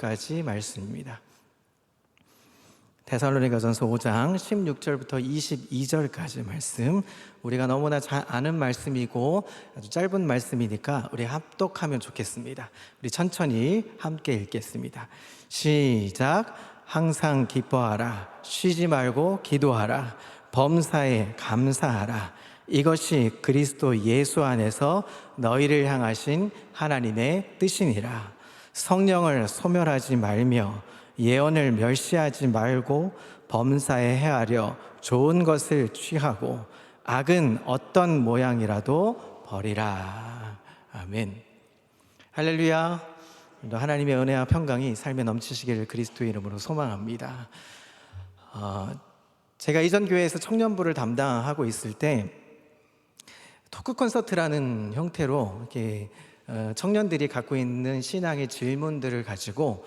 22절까지 말씀입니다. 데살로니가전서 5장 16절부터 22절까지 말씀, 우리가 너무나 잘 아는 말씀이고 아주 짧은 말씀이니까 우리 합독하면 좋겠습니다. 우리 천천히 함께 읽겠습니다. 시작. 항상 기뻐하라. 쉬지 말고 기도하라. 범사에 감사하라. 이것이 그리스도 예수 안에서 너희를 향하신 하나님의 뜻이니라. 성령을 소멸하지 말며 예언을 멸시하지 말고 범사에 헤아려 좋은 것을 취하고 악은 어떤 모양이라도 버리라. 아멘. 할렐루야. 하나님의 은혜와 평강이 삶에 넘치시기를 그리스도의 이름으로 소망합니다. 제가 이전 교회에서 청년부를 담당하고 있을 때 토크 콘서트라는 형태로 이렇게 청년들이 갖고 있는 신앙의 질문들을 가지고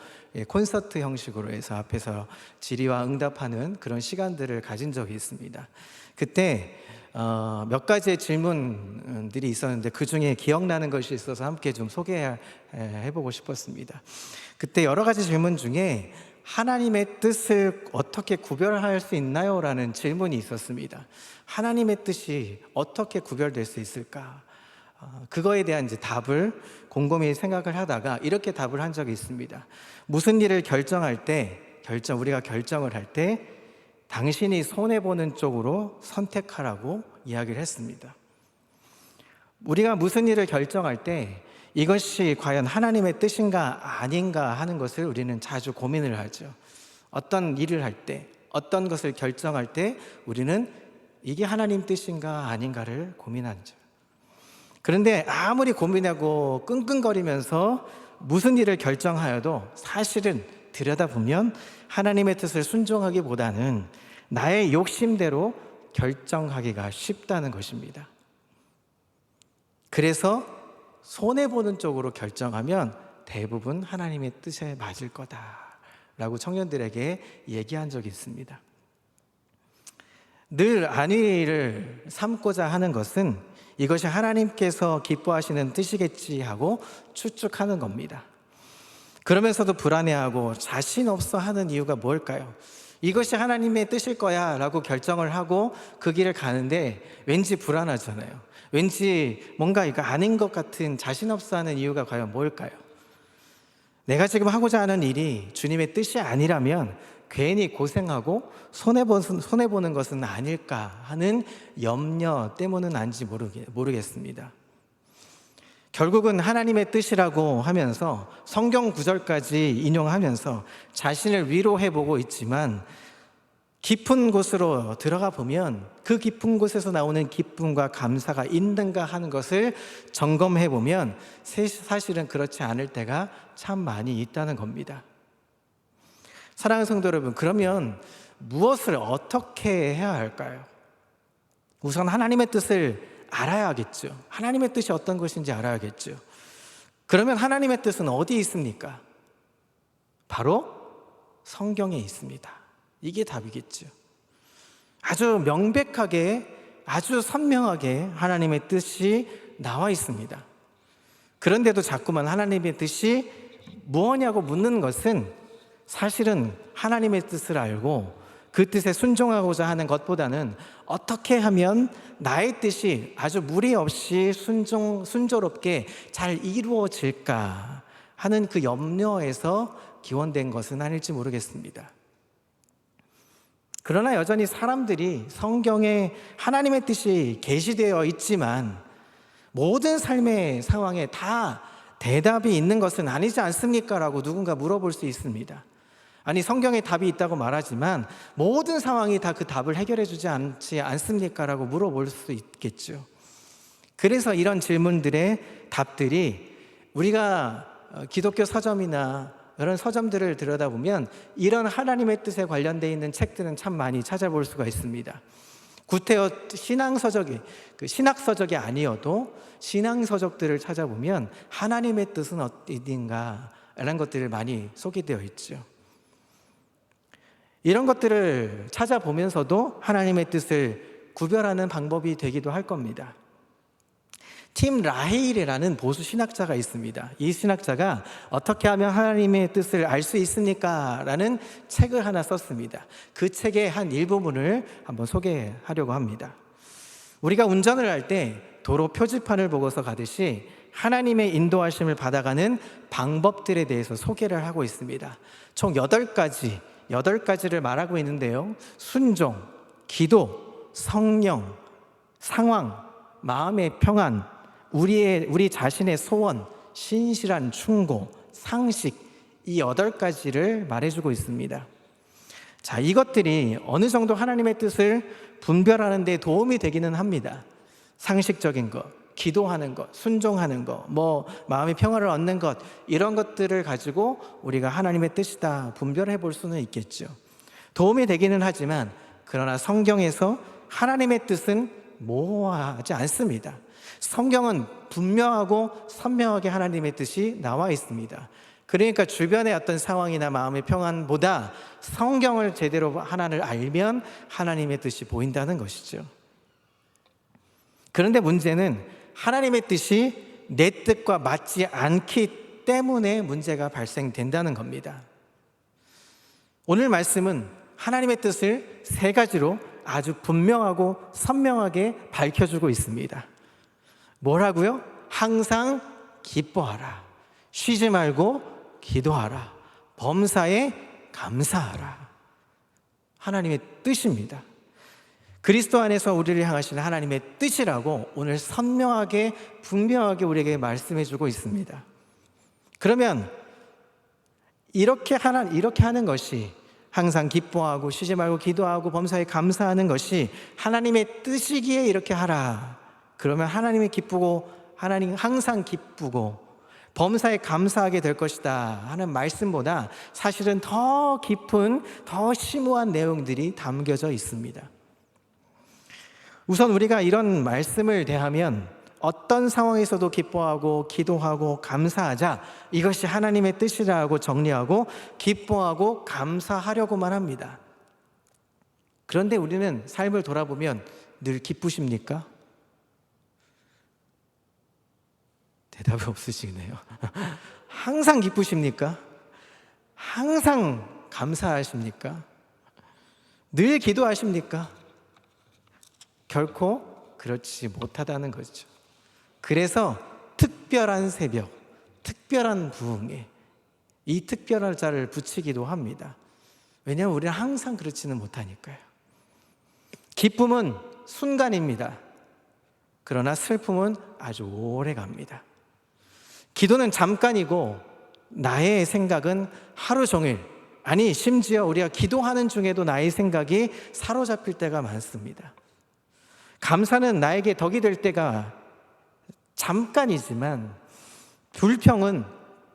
콘서트 형식으로 해서 앞에서 질의와 응답하는 그런 시간들을 가진 적이 있습니다. 그때 몇 가지의 질문들이 있었는데 그 중에 기억나는 것이 있어서 함께 좀 소개해보고 싶었습니다. 그때 여러 가지 질문 중에 하나님의 뜻을 어떻게 구별할 수 있나요? 라는 질문이 있었습니다. 하나님의 뜻이 어떻게 구별될 수 있을까? 그거에 대한 이제 답을 곰곰이 생각을 하다가 이렇게 답을 한 적이 있습니다. 무슨 일을 결정할 때, 우리가 결정을 할 때 당신이 손해보는 쪽으로 선택하라고 이야기를 했습니다. 우리가 무슨 일을 결정할 때 이것이 과연 하나님의 뜻인가 아닌가 하는 것을 우리는 자주 고민을 하죠. 어떤 일을 할 때, 어떤 것을 결정할 때 우리는 이게 하나님 뜻인가 아닌가를 고민하죠. 그런데 아무리 고민하고 끙끙거리면서 무슨 일을 결정하여도 사실은 들여다보면 하나님의 뜻을 순종하기보다는 나의 욕심대로 결정하기가 쉽다는 것입니다. 그래서 손해보는 쪽으로 결정하면 대부분 하나님의 뜻에 맞을 거다라고 청년들에게 얘기한 적이 있습니다. 늘 안위를 삼고자 하는 것은 이것이 하나님께서 기뻐하시는 뜻이겠지 하고 추측하는 겁니다. 그러면서도 불안해하고 자신 없어 하는 이유가 뭘까요? 이것이 하나님의 뜻일 거야 라고 결정을 하고 그 길을 가는데 왠지 불안하잖아요. 왠지 뭔가 이거 아닌 것 같은 자신 없어 하는 이유가 과연 뭘까요? 내가 지금 하고자 하는 일이 주님의 뜻이 아니라면 괜히 고생하고 손해보는 것은 아닐까 하는 염려 때문은 아닌지 모르겠습니다. 결국은 하나님의 뜻이라고 하면서 성경 구절까지 인용하면서 자신을 위로해보고 있지만 깊은 곳으로 들어가 보면 그 깊은 곳에서 나오는 기쁨과 감사가 있는가 하는 것을 점검해보면 사실은 그렇지 않을 때가 참 많이 있다는 겁니다. 사랑하는 성도 여러분, 그러면 무엇을 어떻게 해야 할까요? 우선 하나님의 뜻을 알아야겠죠. 하나님의 뜻이 어떤 것인지 알아야겠죠. 그러면 하나님의 뜻은 어디에 있습니까? 바로 성경에 있습니다. 이게 답이겠죠. 아주 명백하게, 아주 선명하게 하나님의 뜻이 나와 있습니다. 그런데도 자꾸만 하나님의 뜻이 무엇냐고 묻는 것은 사실은 하나님의 뜻을 알고 그 뜻에 순종하고자 하는 것보다는 어떻게 하면 나의 뜻이 아주 무리 없이 순조롭게 잘 이루어질까 하는 그 염려에서 기원된 것은 아닐지 모르겠습니다. 그러나 여전히 사람들이 성경에 하나님의 뜻이 계시되어 있지만 모든 삶의 상황에 다 대답이 있는 것은 아니지 않습니까? 라고 누군가 물어볼 수 있습니다. 아니, 성경에 답이 있다고 말하지만 모든 상황이 다 그 답을 해결해 주지 않지 않습니까? 라고 물어볼 수 있겠죠. 그래서 이런 질문들의 답들이 우리가 기독교 서점이나 이런 서점들을 들여다보면 이런 하나님의 뜻에 관련되어 있는 책들은 참 많이 찾아볼 수가 있습니다. 구태여 신학서적이 아니어도 신앙서적들을 찾아보면 하나님의 뜻은 어딘가 이런 것들을 많이 소개되어 있죠. 이런 것들을 찾아보면서도 하나님의 뜻을 구별하는 방법이 되기도 할 겁니다. 팀 라헬이라는 보수 신학자가 있습니다. 이 신학자가 어떻게 하면 하나님의 뜻을 알 수 있습니까? 라는 책을 하나 썼습니다. 그 책의 한 일부분을 한번 소개하려고 합니다. 우리가 운전을 할 때 도로 표지판을 보고서 가듯이 하나님의 인도하심을 받아가는 방법들에 대해서 소개를 하고 있습니다. 총 8가지를 말하고 있는데요. 순종, 기도, 성령, 상황, 마음의 평안, 우리 자신의 소원, 신실한 충고, 상식, 이 8가지를 말해주고 있습니다. 자, 이것들이 어느 정도 하나님의 뜻을 분별하는 데 도움이 되기는 합니다. 상식적인 것, 기도하는 것, 순종하는 것, 마음의 평화를 얻는 것, 이런 것들을 가지고 우리가 하나님의 뜻이다 분별해 볼 수는 있겠죠. 도움이 되기는 하지만 그러나 성경에서 하나님의 뜻은 모호하지 않습니다. 성경은 분명하고 선명하게 하나님의 뜻이 나와 있습니다. 그러니까 주변의 어떤 상황이나 마음의 평안보다 성경을 제대로 하나를 알면 하나님의 뜻이 보인다는 것이죠. 그런데 문제는 하나님의 뜻이 내 뜻과 맞지 않기 때문에 문제가 발생된다는 겁니다. 오늘 말씀은 하나님의 뜻을 3가지로 아주 분명하고 선명하게 밝혀주고 있습니다. 뭐라고요? 항상 기뻐하라. 쉬지 말고 기도하라. 범사에 감사하라. 하나님의 뜻입니다. 그리스도 안에서 우리를 향하시는 하나님의 뜻이라고 오늘 선명하게 분명하게 우리에게 말씀해 주고 있습니다. 그러면 이렇게 하는 것이, 항상 기뻐하고 쉬지 말고 기도하고 범사에 감사하는 것이 하나님의 뜻이기에 이렇게 하라. 그러면 하나님이 기쁘고 하나님 항상 기쁘고 범사에 감사하게 될 것이다 하는 말씀보다 사실은 더 깊은, 더 심오한 내용들이 담겨져 있습니다. 우선 우리가 이런 말씀을 대하면 어떤 상황에서도 기뻐하고 기도하고 감사하자, 이것이 하나님의 뜻이라고 정리하고 기뻐하고 감사하려고만 합니다. 그런데 우리는 삶을 돌아보면 늘 기쁘십니까? 대답이 없으시네요. 항상 기쁘십니까? 항상 감사하십니까? 늘 기도하십니까? 결코 그렇지 못하다는 거죠. 그래서 특별한 새벽, 특별한 부흥에 이 특별한 자를 붙이기도 합니다. 왜냐하면 우리는 항상 그렇지는 못하니까요. 기쁨은 순간입니다. 그러나 슬픔은 아주 오래 갑니다. 기도는 잠깐이고 나의 생각은 하루 종일, 아니 심지어 우리가 기도하는 중에도 나의 생각이 사로잡힐 때가 많습니다. 감사는 나에게 덕이 될 때가 잠깐이지만 불평은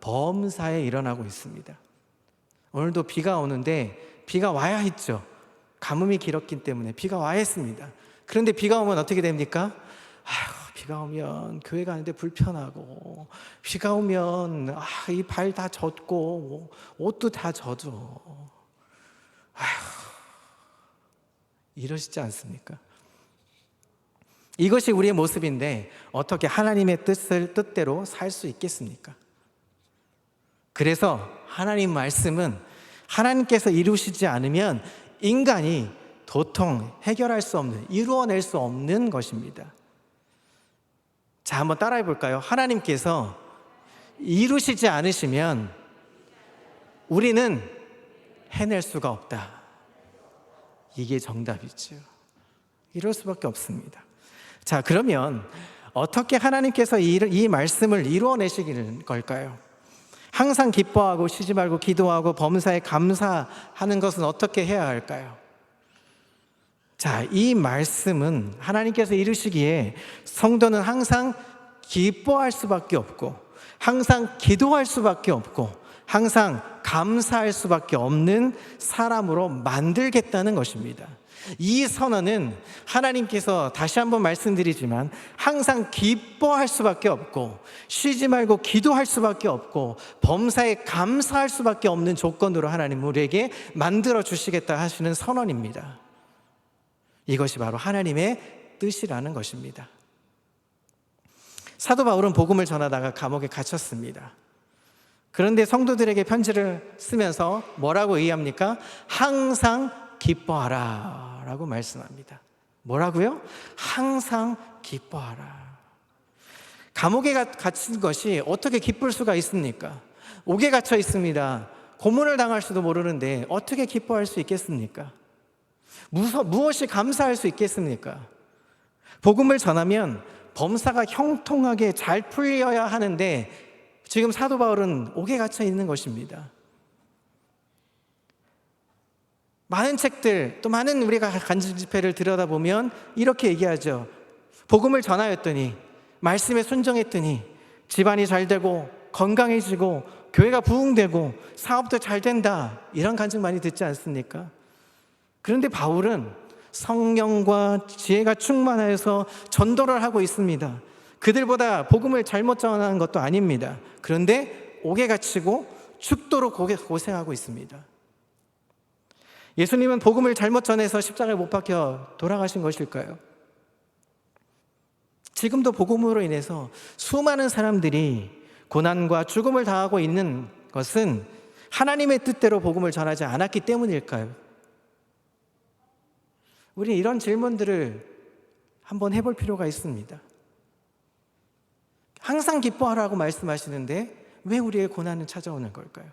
범사에 일어나고 있습니다. 오늘도 비가 오는데 비가 와야 했죠. 가뭄이 길었기 때문에 비가 와야 했습니다. 그런데 비가 오면 어떻게 됩니까? 비가 오면 교회 가는데 불편하고, 비가 오면 이 발 다 젖고 옷도 다 젖어. 이러시지 않습니까? 이것이 우리의 모습인데 어떻게 하나님의 뜻대로 살 수 있겠습니까? 그래서 하나님 말씀은 하나님께서 이루시지 않으면 인간이 도통 해결할 수 없는, 이루어낼 수 없는 것입니다. 자, 한번 따라해 볼까요? 하나님께서 이루시지 않으시면 우리는 해낼 수가 없다. 이게 정답이죠. 이럴 수밖에 없습니다. 자, 그러면 어떻게 하나님께서 이 말씀을 이루어내시기는 걸까요? 항상 기뻐하고 쉬지 말고 기도하고 범사에 감사하는 것은 어떻게 해야 할까요? 자, 이 말씀은 하나님께서 이루시기에 성도는 항상 기뻐할 수밖에 없고, 항상 기도할 수밖에 없고, 항상 감사할 수밖에 없는 사람으로 만들겠다는 것입니다. 이 선언은 하나님께서, 다시 한번 말씀드리지만, 항상 기뻐할 수밖에 없고 쉬지 말고 기도할 수밖에 없고 범사에 감사할 수밖에 없는 조건으로 하나님 우리에게 만들어 주시겠다 하시는 선언입니다. 이것이 바로 하나님의 뜻이라는 것입니다. 사도 바울은 복음을 전하다가 감옥에 갇혔습니다. 그런데 성도들에게 편지를 쓰면서 뭐라고 얘기합니까? 항상 기뻐하라 라고 말씀합니다. 뭐라고요? 항상 기뻐하라. 감옥에 갇힌 것이 어떻게 기쁠 수가 있습니까? 옥에 갇혀 있습니다. 고문을 당할 수도 모르는데 어떻게 기뻐할 수 있겠습니까? 무엇이 감사할 수 있겠습니까? 복음을 전하면 범사가 형통하게 잘 풀려야 하는데 지금 사도 바울은 옥에 갇혀 있는 것입니다. 많은 책들, 또 많은 우리가 간증 집회를 들여다보면 이렇게 얘기하죠. 복음을 전하였더니, 말씀에 순종했더니 집안이 잘 되고 건강해지고 교회가 부흥되고 사업도 잘 된다, 이런 간증 많이 듣지 않습니까? 그런데 바울은 성령과 지혜가 충만하여서 전도를 하고 있습니다. 그들보다 복음을 잘못 전하는 것도 아닙니다. 그런데 옥에 갇히고 죽도록 고생하고 있습니다. 예수님은 복음을 잘못 전해서 십자가에 못 박혀 돌아가신 것일까요? 지금도 복음으로 인해서 수많은 사람들이 고난과 죽음을 당하고 있는 것은 하나님의 뜻대로 복음을 전하지 않았기 때문일까요? 우리 이런 질문들을 한번 해볼 필요가 있습니다. 항상 기뻐하라고 말씀하시는데 왜 우리의 고난은 찾아오는 걸까요?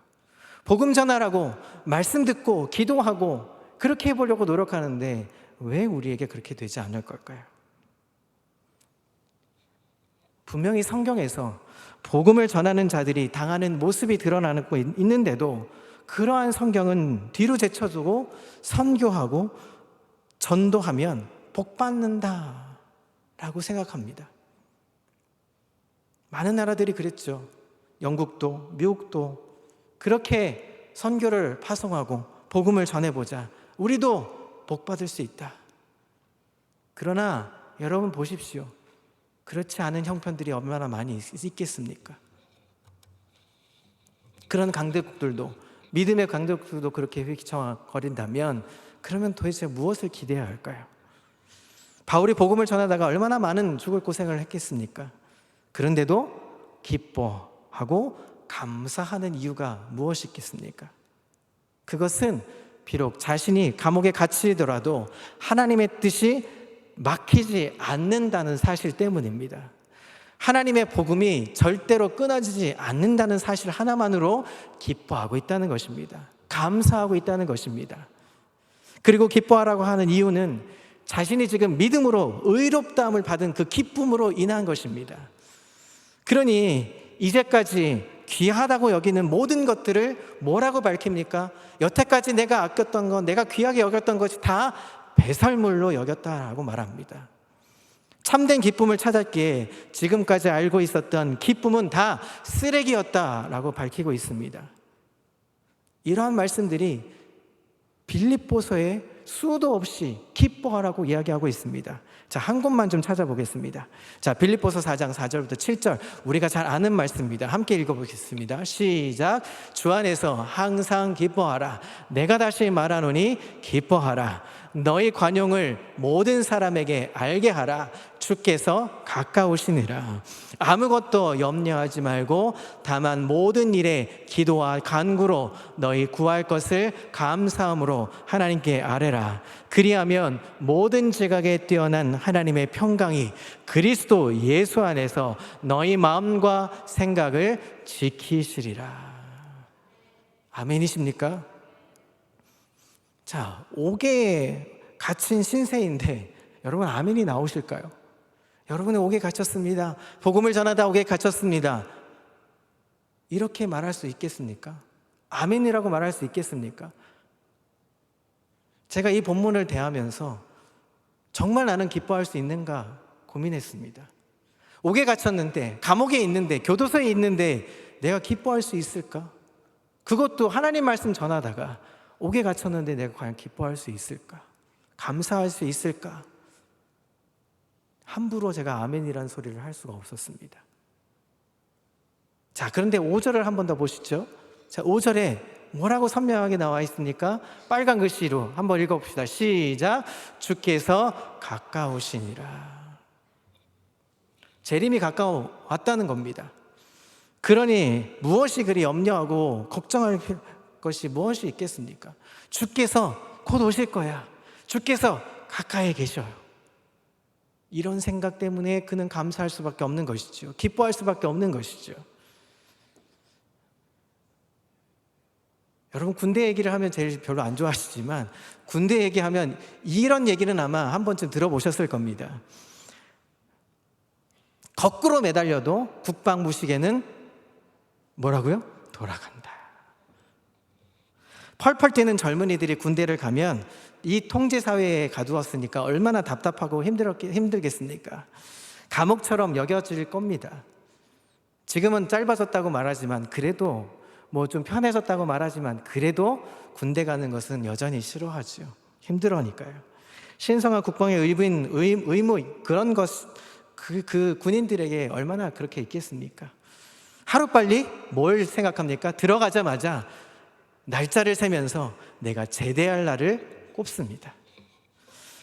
복음 전하라고 말씀 듣고 기도하고 그렇게 해보려고 노력하는데 왜 우리에게 그렇게 되지 않을 걸까요? 분명히 성경에서 복음을 전하는 자들이 당하는 모습이 드러나고 있는데도 그러한 성경은 뒤로 제쳐두고 선교하고 전도하면 복 받는다 라고 생각합니다. 많은 나라들이 그랬죠. 영국도 미국도 그렇게 선교를 파송하고 복음을 전해보자, 우리도 복 받을 수 있다. 그러나 여러분 보십시오. 그렇지 않은 형편들이 얼마나 많이 있겠습니까? 그런 강대국들도, 믿음의 강대국들도 그렇게 휘청거린다면 그러면 도대체 무엇을 기대해야 할까요? 바울이 복음을 전하다가 얼마나 많은 죽을 고생을 했겠습니까? 그런데도 기뻐하고 감사하는 이유가 무엇이 있겠습니까? 그것은 비록 자신이 감옥에 갇히더라도 하나님의 뜻이 막히지 않는다는 사실 때문입니다. 하나님의 복음이 절대로 끊어지지 않는다는 사실 하나만으로 기뻐하고 있다는 것입니다. 감사하고 있다는 것입니다. 그리고 기뻐하라고 하는 이유는 자신이 지금 믿음으로 의롭다함을 받은 그 기쁨으로 인한 것입니다. 그러니 이제까지 귀하다고 여기는 모든 것들을 뭐라고 밝힙니까? 여태까지 내가 아꼈던 것, 내가 귀하게 여겼던 것이 다 배설물로 여겼다라고 말합니다. 참된 기쁨을 찾았기에 지금까지 알고 있었던 기쁨은 다 쓰레기였다라고 밝히고 있습니다. 이러한 말씀들이 빌립보서에 수도 없이 기뻐하라고 이야기하고 있습니다. 자, 한 곳만 좀 찾아보겠습니다. 자, 빌립보서 4장 4절부터 7절, 우리가 잘 아는 말씀입니다. 함께 읽어보겠습니다. 시작. 주 안에서 항상 기뻐하라. 내가 다시 말하노니 기뻐하라. 너희 관용을 모든 사람에게 알게 하라. 주께서 가까우시니라. 아무것도 염려하지 말고 다만 모든 일에 기도와 간구로 너희 구할 것을 감사함으로 하나님께 아뢰라. 그리하면 모든 지각에 뛰어난 하나님의 평강이 그리스도 예수 안에서 너희 마음과 생각을 지키시리라. 아멘이십니까? 자, 옥에 갇힌 신세인데 여러분 아멘이 나오실까요? 여러분은 옥에 갇혔습니다. 복음을 전하다 옥에 갇혔습니다. 이렇게 말할 수 있겠습니까? 아멘이라고 말할 수 있겠습니까? 제가 이 본문을 대하면서 정말 나는 기뻐할 수 있는가 고민했습니다. 옥에 갇혔는데, 감옥에 있는데, 교도소에 있는데 내가 기뻐할 수 있을까? 그것도 하나님 말씀 전하다가 옥에 갇혔는데 내가 과연 기뻐할 수 있을까? 감사할 수 있을까? 함부로 제가 아멘이라는 소리를 할 수가 없었습니다. 자, 그런데 5절을 한 번 더 보시죠. 자, 5절에 뭐라고 선명하게 나와 있습니까? 빨간 글씨로 한번 읽어봅시다. 시작. 주께서 가까우시니라. 재림이 가까워왔다는 겁니다. 그러니 무엇이 그리 염려하고 걱정할 것이 무엇이 있겠습니까? 주께서 곧 오실 거야. 주께서 가까이 계셔요. 이런 생각 때문에 그는 감사할 수밖에 없는 것이죠. 기뻐할 수밖에 없는 것이죠. 여러분, 군대 얘기를 하면 제일 별로 안 좋아하시지만 군대 얘기하면 이런 얘기는 아마 한 번쯤 들어보셨을 겁니다. 거꾸로 매달려도 국방무식에는 뭐라고요? 돌아간다. 펄펄 뛰는 젊은이들이 군대를 가면 이 통제사회에 가두었으니까 얼마나 답답하고 힘들겠습니까? 감옥처럼 여겨질 겁니다. 지금은 짧아졌다고 말하지만 그래도 뭐 좀 편해졌다고 말하지만 그래도 군대 가는 것은 여전히 싫어하죠. 힘들어니까요. 신성한 국방의 의무 그런 것 그 군인들에게 얼마나 그렇게 있겠습니까? 하루빨리 뭘 생각합니까? 들어가자마자 날짜를 세면서 내가 제대할 날을 꼽습니다.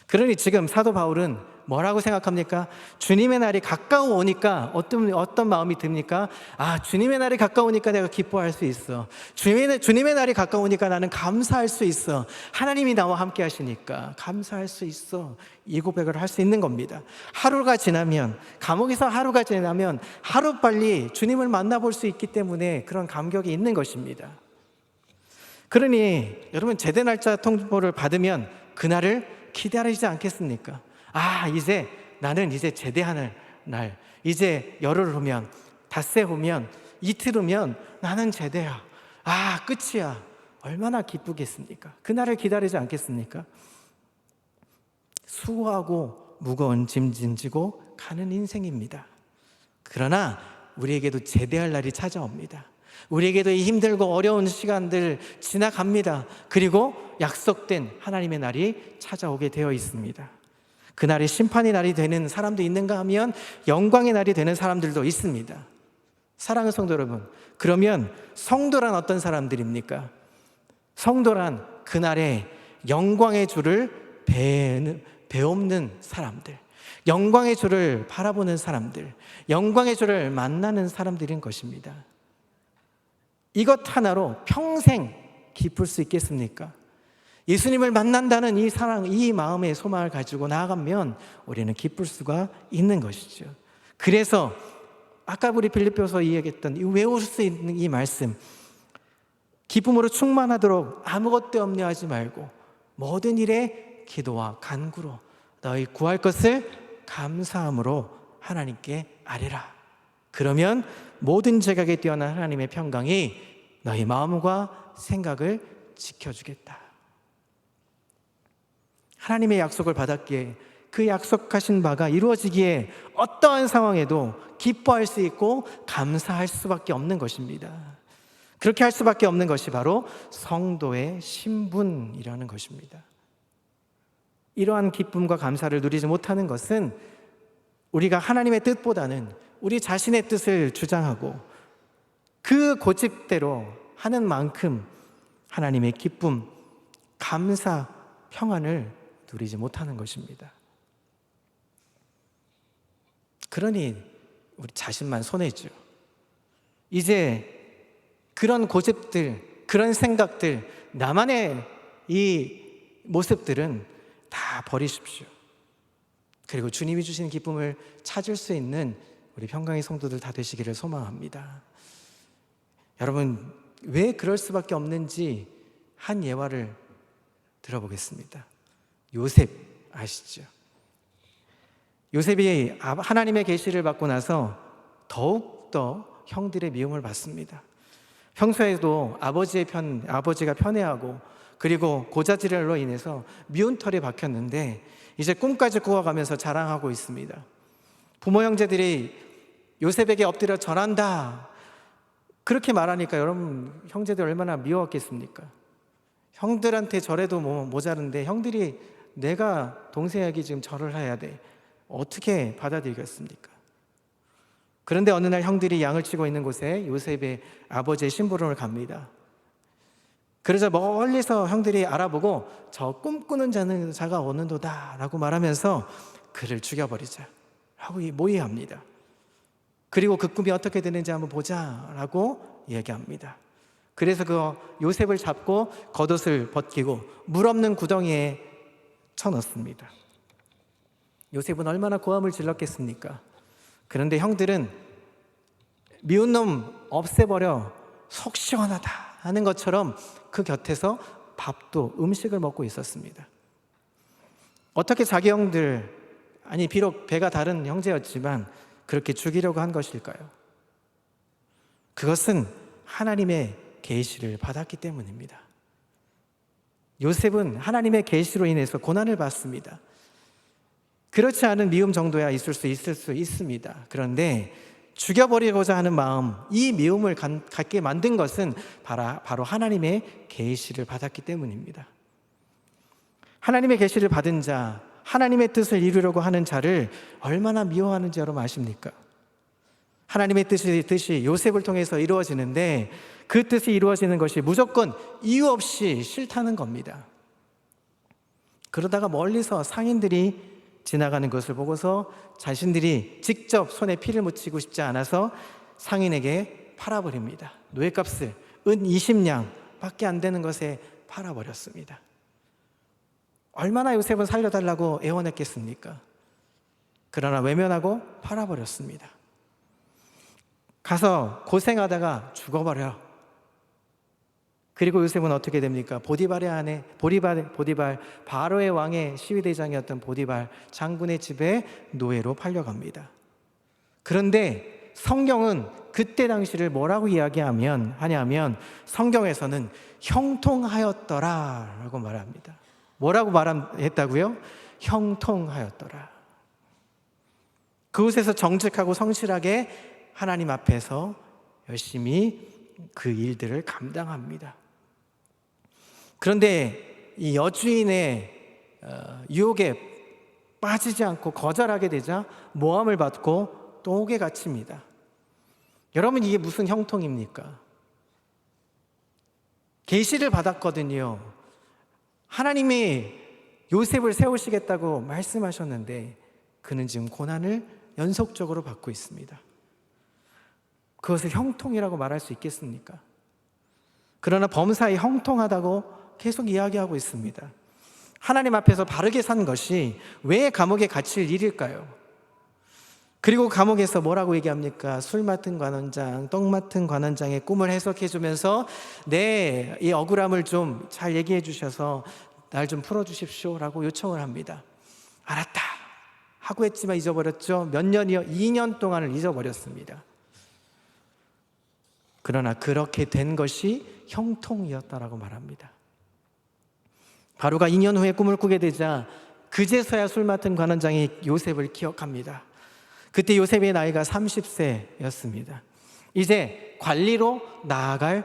그러니 지금 사도 바울은 뭐라고 생각합니까? 주님의 날이 가까워오니까 어떤 마음이 듭니까? 아, 주님의 날이 가까우니까 내가 기뻐할 수 있어. 주님의 날이 가까우니까 나는 감사할 수 있어. 하나님이 나와 함께 하시니까 감사할 수 있어. 이 고백을 할 수 있는 겁니다. 하루가 지나면, 감옥에서 하루가 지나면 하루빨리 주님을 만나볼 수 있기 때문에 그런 감격이 있는 것입니다. 그러니 여러분, 제대 날짜 통보를 받으면 그날을 기다리지 않겠습니까? 아, 나는 이제 제대하는 날, 이제 열흘 후면, 닷새 후면, 이틀 후면 나는 제대야. 아, 끝이야. 얼마나 기쁘겠습니까? 그날을 기다리지 않겠습니까? 수고하고 무거운 짐 지고 가는 인생입니다. 그러나 우리에게도 제대할 날이 찾아옵니다. 우리에게도 이 힘들고 어려운 시간들 지나갑니다. 그리고 약속된 하나님의 날이 찾아오게 되어 있습니다. 그날이 심판의 날이 되는 사람도 있는가 하면 영광의 날이 되는 사람들도 있습니다. 사랑하는 성도 여러분, 그러면 성도란 어떤 사람들입니까? 성도란 그날에 영광의 주를 배움는 사람들, 영광의 주를 바라보는 사람들, 영광의 주를 만나는 사람들인 것입니다. 이것 하나로 평생 기쁠 수 있겠습니까? 예수님을 만난다는 이 사랑, 이 마음의 소망을 가지고 나아가면 우리는 기쁠 수가 있는 것이죠. 그래서 아까 우리 빌립보서 이야기했던 외울 수 있는 이 말씀, 기쁨으로 충만하도록 아무것도 염려하지 말고 모든 일에 기도와 간구로 너희 구할 것을 감사함으로 하나님께 아뢰라. 그러면 모든 제각에 뛰어난 하나님의 평강이 너희 마음과 생각을 지켜주겠다. 하나님의 약속을 받았기에 그 약속하신 바가 이루어지기에 어떠한 상황에도 기뻐할 수 있고 감사할 수밖에 없는 것입니다. 그렇게 할 수밖에 없는 것이 바로 성도의 신분이라는 것입니다. 이러한 기쁨과 감사를 누리지 못하는 것은 우리가 하나님의 뜻보다는 우리 자신의 뜻을 주장하고 그 고집대로 하는 만큼 하나님의 기쁨, 감사, 평안을 누리지 못하는 것입니다. 그러니 우리 자신만 손해죠. 이제 그런 고집들, 그런 생각들, 나만의 이 모습들은 다 버리십시오. 그리고 주님이 주신 기쁨을 찾을 수 있는 우리 평강의 성도들 다 되시기를 소망합니다. 여러분, 왜 그럴 수밖에 없는지 한 예화를 들어보겠습니다. 요셉 아시죠? 요셉이 하나님의 계시를 받고 나서 더욱더 형들의 미움을 받습니다. 평소에도 아버지가 편애하고 그리고 고자질로 인해서 미운 털이 박혔는데 이제 꿈까지 꾸어가면서 자랑하고 있습니다. 부모 형제들이 요셉에게 엎드려 절한다 그렇게 말하니까 여러분, 형제들 얼마나 미워했겠습니까? 형들한테 절해도 모자른데 형들이 내가 동생에게 지금 절을 해야 돼, 어떻게 받아들이겠습니까? 그런데 어느 날 형들이 양을 치고 있는 곳에 요셉의 아버지의 심부름을 갑니다. 그래서 멀리서 형들이 알아보고 저 꿈꾸는 자가 오는도다 라고 말하면서 그를 죽여버리자 하고 모의합니다. 그리고 그 꿈이 어떻게 되는지 한번 보자라고 얘기합니다. 그래서 그 요셉을 잡고 겉옷을 벗기고 물 없는 구덩이에 쳐넣습니다. 요셉은 얼마나 고함을 질렀겠습니까? 그런데 형들은 미운 놈 없애버려 속 시원하다 하는 것처럼 그 곁에서 밥도 음식을 먹고 있었습니다. 어떻게 자기 형들, 아니 비록 배가 다른 형제였지만 그렇게 죽이려고 한 것일까요? 그것은 하나님의 계시를 받았기 때문입니다. 요셉은 하나님의 계시로 인해서 고난을 받습니다. 그렇지 않은 미움 정도야 있을 수 있습니다. 그런데 죽여버리고자 하는 마음, 이 미움을 갖게 만든 것은 바로 하나님의 계시를 받았기 때문입니다. 하나님의 계시를 받은 자, 하나님의 뜻을 이루려고 하는 자를 얼마나 미워하는지 여러분 아십니까? 하나님의 뜻이 요셉을 통해서 이루어지는데 그 뜻이 이루어지는 것이 무조건 이유 없이 싫다는 겁니다. 그러다가 멀리서 상인들이 지나가는 것을 보고서 자신들이 직접 손에 피를 묻히고 싶지 않아서 상인에게 팔아버립니다. 노예값을 은 20냥 밖에 안 되는 것에 팔아버렸습니다. 얼마나 요셉은 살려달라고 애원했겠습니까? 그러나 외면하고 팔아버렸습니다. 가서 고생하다가 죽어버려. 그리고 요셉은 어떻게 됩니까? 보디발 바로의 왕의 시위대장이었던 보디발 장군의 집에 노예로 팔려갑니다. 그런데 성경은 그때 당시를 뭐라고 하냐면 성경에서는 형통하였더라라고 말합니다. 뭐라고 말했다고요? 형통하였더라. 그곳에서 정직하고 성실하게 하나님 앞에서 열심히 그 일들을 감당합니다. 그런데 이 여주인의 유혹에 빠지지 않고 거절하게 되자 모함을 받고 또 옥에 갇힙니다. 여러분, 이게 무슨 형통입니까? 계시를 받았거든요. 하나님이 요셉을 세우시겠다고 말씀하셨는데 그는 지금 고난을 연속적으로 받고 있습니다. 그것을 형통이라고 말할 수 있겠습니까? 그러나 범사에 형통하다고 계속 이야기하고 있습니다. 하나님 앞에서 바르게 산 것이 왜 감옥에 갇힐 일일까요? 그리고 감옥에서 뭐라고 얘기합니까? 술 맡은 관원장, 떡 맡은 관원장의 꿈을 해석해 주면서 내 이 억울함을 좀 잘 얘기해 주셔서 날 좀 풀어주십시오 라고 요청을 합니다. 알았다 하고 했지만 잊어버렸죠. 몇 년이요? 2년 동안을 잊어버렸습니다. 그러나 그렇게 된 것이 형통이었다라고 말합니다. 바로가 2년 후에 꿈을 꾸게 되자 그제서야 술 맡은 관원장이 요셉을 기억합니다. 그때 요셉의 나이가 30세였습니다. 이제 관리로 나아갈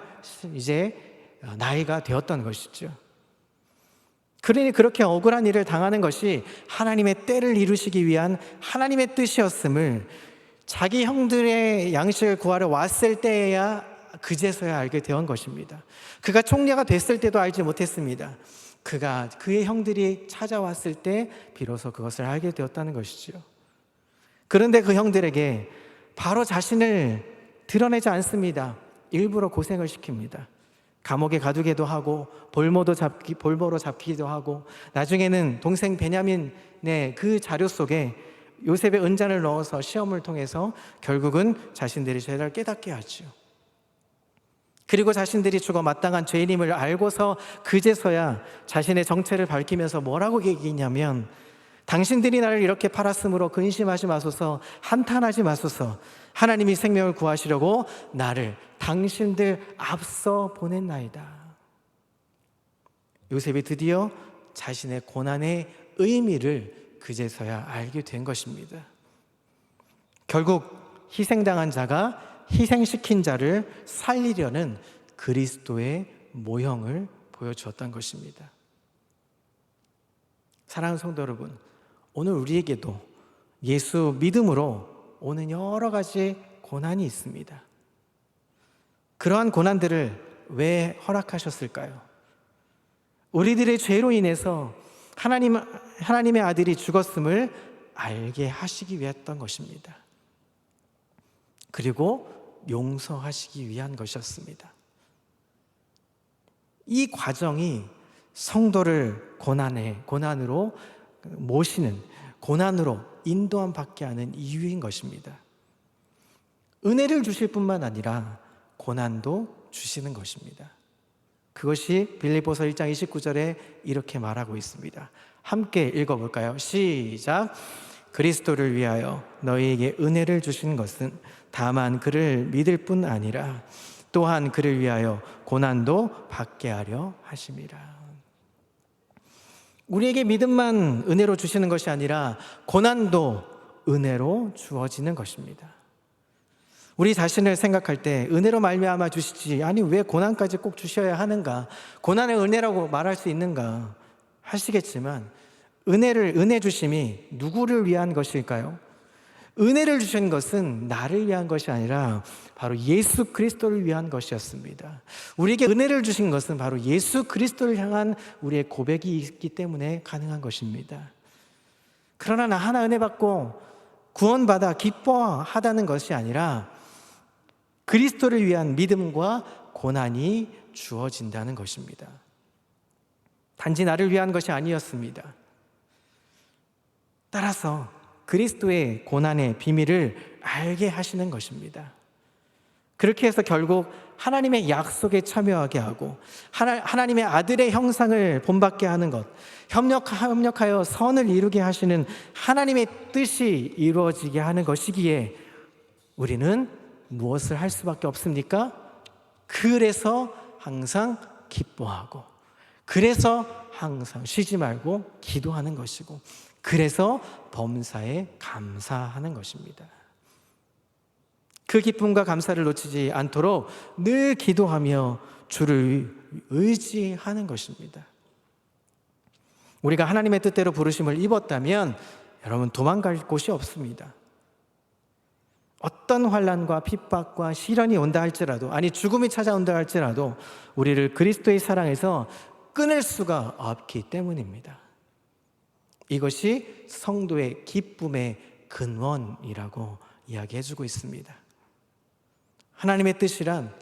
나이가 되었던 것이죠. 그러니 그렇게 억울한 일을 당하는 것이 하나님의 때를 이루시기 위한 하나님의 뜻이었음을 자기 형들의 양식을 구하러 왔을 때에야 그제서야 알게 된 것입니다. 그가 총리가 됐을 때도 알지 못했습니다. 그의 형들이 찾아왔을 때 비로소 그것을 알게 되었다는 것이죠. 그런데 그 형들에게 바로 자신을 드러내지 않습니다. 일부러 고생을 시킵니다. 감옥에 가두기도 하고 볼모로 잡기도 하고 나중에는 동생 베냐민의 그 자료 속에 요셉의 은잔을 넣어서 시험을 통해서 결국은 자신들이 죄를 깨닫게 하죠. 그리고 자신들이 죽어 마땅한 죄인임을 알고서 그제서야 자신의 정체를 밝히면서 뭐라고 얘기했냐면 당신들이 나를 이렇게 팔았으므로 근심하지 마소서, 한탄하지 마소서. 하나님이 생명을 구하시려고 나를 당신들 앞서 보냈나이다. 요셉이 드디어 자신의 고난의 의미를 그제서야 알게 된 것입니다. 결국 희생당한 자가 희생시킨 자를 살리려는 그리스도의 모형을 보여주었던 것입니다. 사랑하는 성도 여러분, 오늘 우리에게도 예수 믿음으로 오는 여러 가지 고난이 있습니다. 그러한 고난들을 왜 허락하셨을까요? 우리들의 죄로 인해서 하나님의 아들이 죽었음을 알게 하시기 위했던 것입니다. 그리고 용서하시기 위한 것이었습니다. 이 과정이 성도를 고난으로 모시는, 고난으로 인도함 받게 하는 이유인 것입니다. 은혜를 주실 뿐만 아니라 고난도 주시는 것입니다. 그것이 빌립보서 1장 29절에 이렇게 말하고 있습니다. 함께 읽어볼까요? 시작. 그리스도를 위하여 너희에게 은혜를 주신 것은 다만 그를 믿을 뿐 아니라 또한 그를 위하여 고난도 받게 하려 하심이라. 우리에게 믿음만 은혜로 주시는 것이 아니라 고난도 은혜로 주어지는 것입니다. 우리 자신을 생각할 때 은혜로 말미암아 주시지, 아니 왜 고난까지 꼭 주셔야 하는가, 고난을 은혜라고 말할 수 있는가 하시겠지만, 은혜 주심이 누구를 위한 것일까요? 은혜를 주신 것은 나를 위한 것이 아니라 바로 예수 그리스도를 위한 것이었습니다. 우리에게 은혜를 주신 것은 바로 예수 그리스도를 향한 우리의 고백이 있기 때문에 가능한 것입니다. 그러나 나 하나 은혜 받고 구원받아 기뻐하다는 것이 아니라 그리스도를 위한 믿음과 고난이 주어진다는 것입니다. 단지 나를 위한 것이 아니었습니다. 따라서 그리스도의 고난의 비밀을 알게 하시는 것입니다. 그렇게 해서 결국 하나님의 약속에 참여하게 하고 하나님의 아들의 형상을 본받게 하는 것, 협력하여 선을 이루게 하시는 하나님의 뜻이 이루어지게 하는 것이기에 우리는 무엇을 할 수밖에 없습니까? 그래서 항상 기뻐하고, 그래서 항상 쉬지 말고 기도하는 것이고, 그래서 범사에 감사하는 것입니다. 그 기쁨과 감사를 놓치지 않도록 늘 기도하며 주를 의지하는 것입니다. 우리가 하나님의 뜻대로 부르심을 입었다면 여러분, 도망갈 곳이 없습니다. 어떤 환난과 핍박과 시련이 온다 할지라도, 아니 죽음이 찾아온다 할지라도 우리를 그리스도의 사랑에서 끊을 수가 없기 때문입니다. 이것이 성도의 기쁨의 근원이라고 이야기해주고 있습니다. 하나님의 뜻이란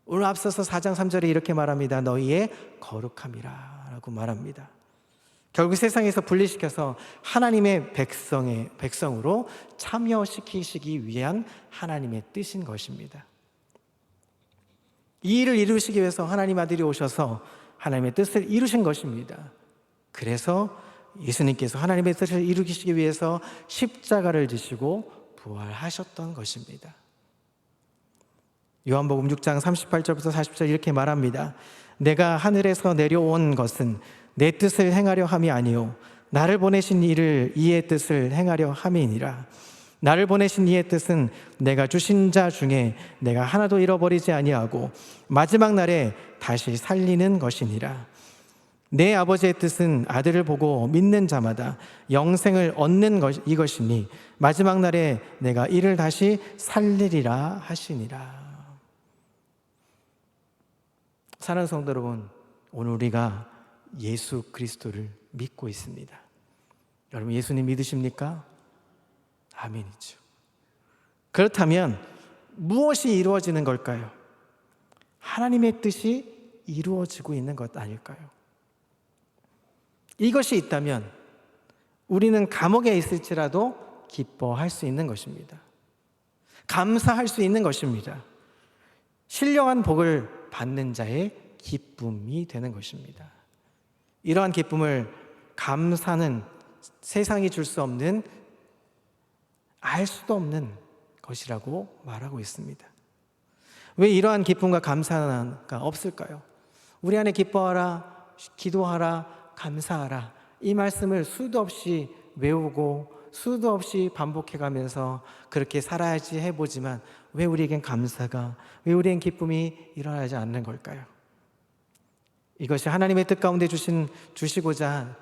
오늘 앞서서 4장 3절에 이렇게 말합니다. 너희의 거룩함이라 라고 말합니다. 결국 세상에서 분리시켜서 하나님의 백성으로 참여시키시기 위한 하나님의 뜻인 것입니다. 이 일을 이루시기 위해서 하나님 아들이 오셔서 하나님의 뜻을 이루신 것입니다. 그래서 예수님께서 하나님의 뜻을 이루시기 위해서 십자가를 지시고 부활하셨던 것입니다. 요한복음 6장 38절부터 40절 이렇게 말합니다. 내가 하늘에서 내려온 것은 내 뜻을 행하려 함이 아니요 나를 보내신 이의 뜻을 행하려 함이니라. 나를 보내신 이의 뜻은 내가 주신 자 중에 내가 하나도 잃어버리지 아니하고 마지막 날에 다시 살리는 것이니라. 내 아버지의 뜻은 아들을 보고 믿는 자마다 영생을 얻는 이것이니 마지막 날에 내가 이를 다시 살리리라 하시니라. 사랑하는 성도 여러분, 오늘 우리가 예수 그리스도를 믿고 있습니다. 여러분, 예수님 믿으십니까? 아멘이죠. 그렇다면 무엇이 이루어지는 걸까요? 하나님의 뜻이 이루어지고 있는 것 아닐까요? 이것이 있다면 우리는 감옥에 있을지라도 기뻐할 수 있는 것입니다. 감사할 수 있는 것입니다. 신령한 복을 받는 자의 기쁨이 되는 것입니다. 이러한 기쁨을, 감사는 세상이 줄 수 없는, 알 수도 없는 것이라고 말하고 있습니다. 왜 이러한 기쁨과 감사가 없을까요? 우리 안에 기뻐하라, 기도하라, 감사하라, 이 말씀을 수도 없이 외우고 수도 없이 반복해가면서 그렇게 살아야지 해보지만 왜 우리에겐 감사가, 왜 우리에겐 기쁨이 일어나지 않는 걸까요? 이것이 하나님의 뜻 가운데 주시고자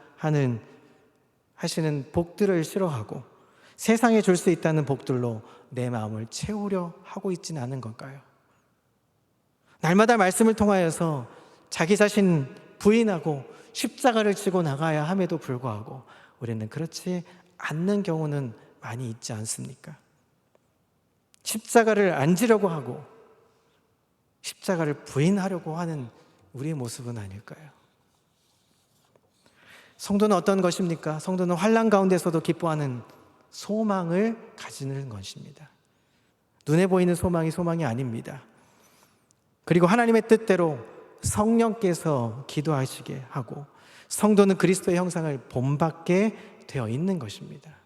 하시는 복들을 싫어하고 세상에 줄 수 있다는 복들로 내 마음을 채우려 하고 있지는 않은 걸까요? 날마다 말씀을 통하여서 자기 자신 부인하고 십자가를 지고 나가야 함에도 불구하고 우리는 그렇지 않는 경우는 많이 있지 않습니까? 십자가를 안 지려고 하고 십자가를 부인하려고 하는 우리의 모습은 아닐까요? 성도는 어떤 것입니까? 성도는 환난 가운데서도 기뻐하는 소망을 가지는 것입니다. 눈에 보이는 소망이 아닙니다. 그리고 하나님의 뜻대로 성령께서 기도하시게 하고 성도는 그리스도의 형상을 본받게 되어 있는 것입니다.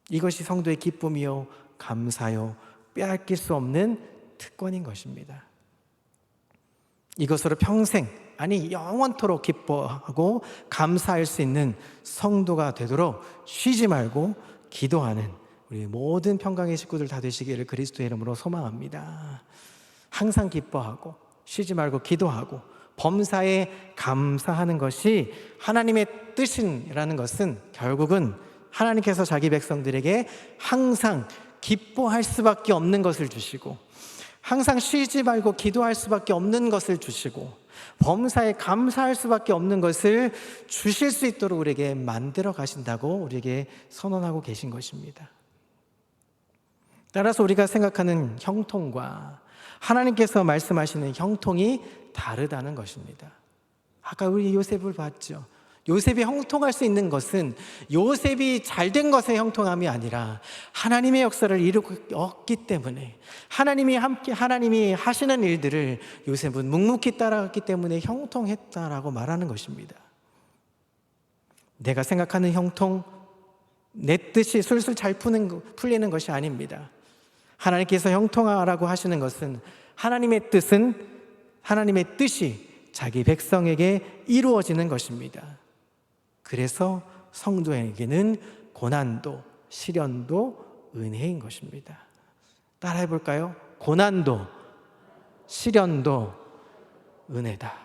이것이 성도의 기쁨이요 감사요 빼앗길 수 없는 특권인 것입니다. 이것으로 평생, 아니 영원토록 기뻐하고 감사할 수 있는 성도가 되도록 쉬지 말고 기도하는 우리 모든 평강의 식구들 다 되시기를 그리스도의 이름으로 소망합니다. 항상 기뻐하고 쉬지 말고 기도하고 범사에 감사하는 것이 하나님의 뜻이라는 것은 결국은 하나님께서 자기 백성들에게 항상 기뻐할 수밖에 없는 것을 주시고 항상 쉬지 말고 기도할 수밖에 없는 것을 주시고 범사에 감사할 수밖에 없는 것을 주실 수 있도록 우리에게 만들어 가신다고 우리에게 선언하고 계신 것입니다. 따라서 우리가 생각하는 형통과 하나님께서 말씀하시는 형통이 다르다는 것입니다. 아까 우리 요셉을 봤죠. 요셉이 형통할 수 있는 것은 요셉이 잘된 것의 형통함이 아니라 하나님의 역사를 이루었기 때문에 하나님이 하시는 일들을 요셉은 묵묵히 따라갔기 때문에 형통했다라고 말하는 것입니다. 내가 생각하는 형통, 내 뜻이 술술 잘 풀리는 것이 아닙니다. 하나님께서 형통하라고 하시는 것은 하나님의 뜻이 자기 백성에게 이루어지는 것입니다. 그래서 성도에게는 고난도, 시련도 은혜인 것입니다. 따라해 볼까요? 고난도, 시련도 은혜다.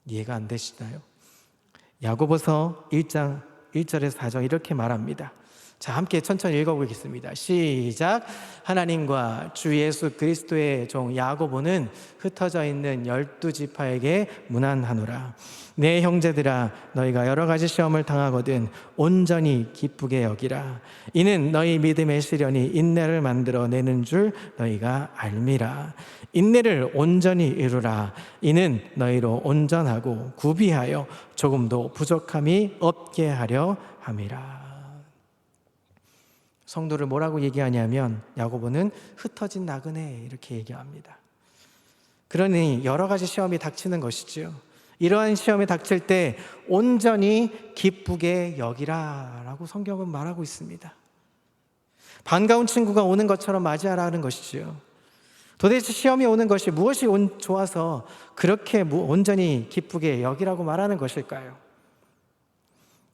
이해가 안 되시나요? 야고보서 1장 1절에서 4절 이렇게 말합니다. 자, 함께 천천히 읽어보겠습니다. 시작. 하나님과 주 예수 그리스도의 종 야고보는 흩어져 있는 12지파에게 문안하노라. 내 형제들아, 너희가 여러 가지 시험을 당하거든 온전히 기쁘게 여기라. 이는 너희 믿음의 시련이 인내를 만들어내는 줄 너희가 알미라. 인내를 온전히 이루라. 이는 너희로 온전하고 구비하여 조금도 부족함이 없게 하려 함이라. 성도를 뭐라고 얘기하냐면 야고보는 흩어진 나그네 이렇게 얘기합니다. 그러니 여러 가지 시험이 닥치는 것이죠. 이러한 시험이 닥칠 때 온전히 기쁘게 여기라 라고 성경은 말하고 있습니다. 반가운 친구가 오는 것처럼 맞이하라는 것이죠. 도대체 시험이 오는 것이 무엇이 좋아서 그렇게 온전히 기쁘게 여기라고 말하는 것일까요?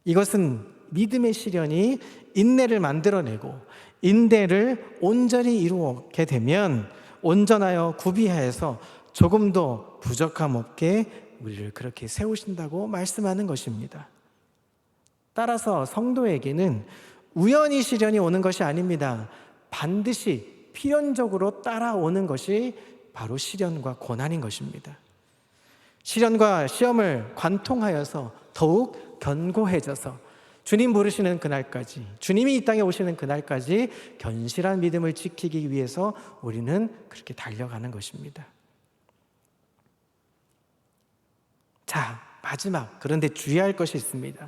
이것은 믿음의 시련이 인내를 만들어내고 인내를 온전히 이루게 되면 온전하여 구비하여서 조금도 부족함 없게 우리를 그렇게 세우신다고 말씀하는 것입니다. 따라서 성도에게는 우연히 시련이 오는 것이 아닙니다. 반드시 필연적으로 따라오는 것이 바로 시련과 고난인 것입니다. 시련과 시험을 관통하여서 더욱 견고해져서 주님 부르시는 그날까지, 주님이 이 땅에 오시는 그날까지 견실한 믿음을 지키기 위해서 우리는 그렇게 달려가는 것입니다. 자, 마지막, 그런데 주의할 것이 있습니다.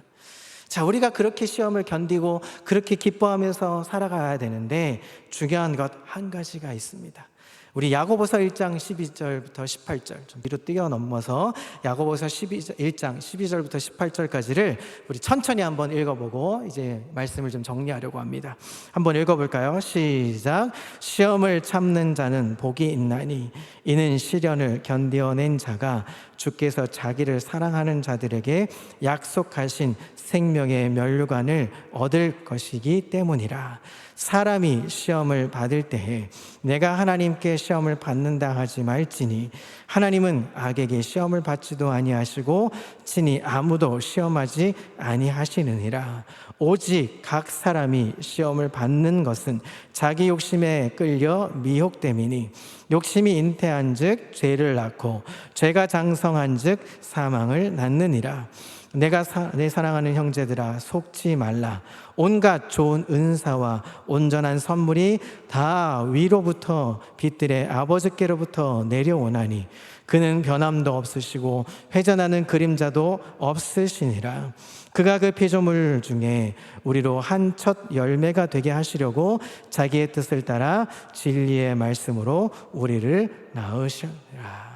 자, 우리가 그렇게 시험을 견디고 그렇게 기뻐하면서 살아가야 되는데 중요한 것 한 가지가 있습니다. 우리 야고보서 1장 12절부터 18절 좀 뒤로 뛰어넘어서 야고보서 1장 12절부터 18절까지를 우리 천천히 한번 읽어보고 이제 말씀을 좀 정리하려고 합니다. 한번 읽어볼까요? 시작. 시험을 참는 자는 복이 있나니 이는 시련을 견디어낸 자가 주께서 자기를 사랑하는 자들에게 약속하신 생명의 면류관을 얻을 것이기 때문이라. 사람이 시험을 받을 때에 내가 하나님께 시험을 받는다 하지 말지니 하나님은 악에게 시험을 받지도 아니하시고 친히 아무도 시험하지 아니하시느니라. 오직 각 사람이 시험을 받는 것은 자기 욕심에 끌려 미혹됨이니 욕심이 잉태한 즉 죄를 낳고 죄가 장성한 즉 사망을 낳느니라. 내 사랑하는 형제들아 속지 말라. 온갖 좋은 은사와 온전한 선물이 다 위로부터 빛들의 아버지께로부터 내려오나니 그는 변함도 없으시고 회전하는 그림자도 없으시니라. 그가 그 피조물 중에 우리로 한 첫 열매가 되게 하시려고 자기의 뜻을 따라 진리의 말씀으로 우리를 낳으셨느라.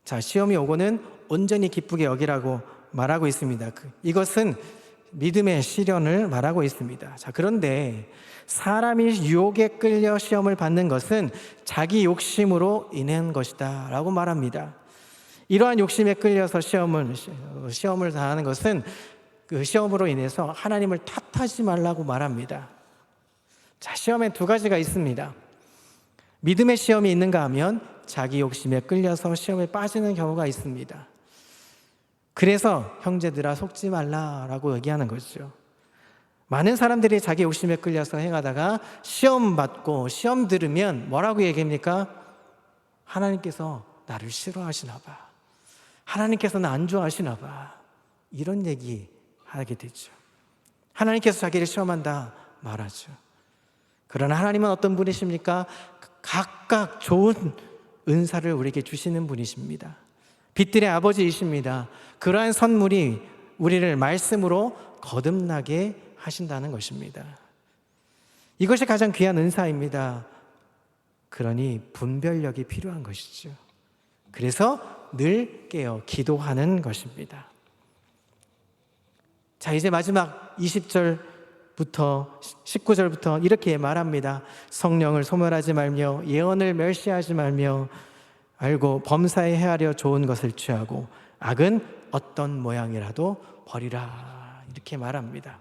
자, 시험이 오고는 온전히 기쁘게 여기라고 말하고 있습니다. 이것은 믿음의 시련을 말하고 있습니다. 자, 그런데 사람이 유혹에 끌려 시험을 받는 것은 자기 욕심으로 인한 것이다 라고 말합니다. 이러한 욕심에 끌려서 시험을 당하는 것은 그 시험으로 인해서 하나님을 탓하지 말라고 말합니다. 자, 시험엔 두 가지가 있습니다. 믿음의 시험이 있는가 하면 자기 욕심에 끌려서 시험에 빠지는 경우가 있습니다. 그래서 형제들아 속지 말라라고 얘기하는 거죠. 많은 사람들이 자기 욕심에 끌려서 행하다가 시험 받고 시험 들으면 뭐라고 얘기합니까? 하나님께서 나를 싫어하시나 봐. 하나님께서 나 안 좋아하시나 봐. 이런 얘기 하게 되죠. 하나님께서 자기를 시험한다 말하죠. 그러나 하나님은 어떤 분이십니까? 각각 좋은 은사를 우리에게 주시는 분이십니다. 빛들의 아버지이십니다. 그러한 선물이 우리를 말씀으로 거듭나게 하신다는 것입니다. 이것이 가장 귀한 은사입니다. 그러니 분별력이 필요한 것이죠. 그래서 늘 깨어 기도하는 것입니다. 자, 이제 마지막 20절부터 19절부터 이렇게 말합니다. 성령을 소멸하지 말며 예언을 멸시하지 말며 알고 범사에 헤아려 좋은 것을 취하고 악은 어떤 모양이라도 버리라. 이렇게 말합니다.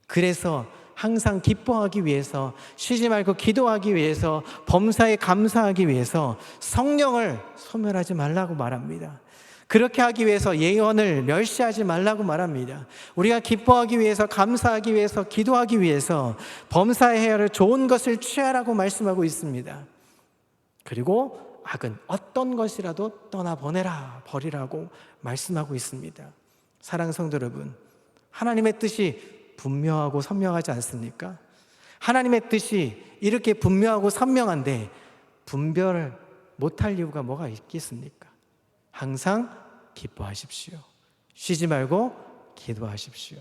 그래서 항상 기뻐하기 위해서, 쉬지 말고 기도하기 위해서, 범사에 감사하기 위해서 성령을 소멸하지 말라고 말합니다. 그렇게 하기 위해서 예언을 멸시하지 말라고 말합니다. 우리가 기뻐하기 위해서, 감사하기 위해서, 기도하기 위해서 범사에 헤아려 좋은 것을 취하라고 말씀하고 있습니다. 그리고 악은 어떤 것이라도 떠나보내라, 버리라고 말씀하고 있습니다. 사랑하는 성도 여러분, 하나님의 뜻이 분명하고 선명하지 않습니까? 하나님의 뜻이 이렇게 분명하고 선명한데 분별을 못할 이유가 뭐가 있겠습니까? 항상 기뻐하십시오. 쉬지 말고 기도하십시오.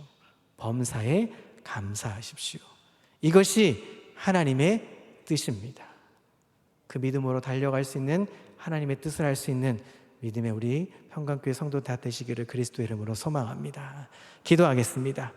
범사에 감사하십시오. 이것이 하나님의 뜻입니다. 그 믿음으로 달려갈 수 있는, 하나님의 뜻을 할 수 있는 믿음의 우리 평강교회 성도 다 되시기를 그리스도의 이름으로 소망합니다. 기도하겠습니다.